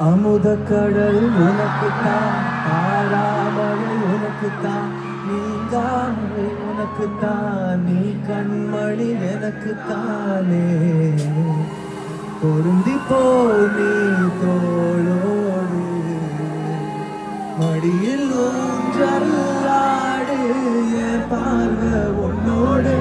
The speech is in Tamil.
அமுத கடல் உனக்குத்தான், ஆறாமலை உனக்குத்தான், நீங்காமலை உனக்குத்தான், நீ கண்மணி எனக்குத்தானே. பொருந்தி போ நீ தோளோடு, மடியில் ஊஞ்சலாடு, என் பார்வை உன்னோடு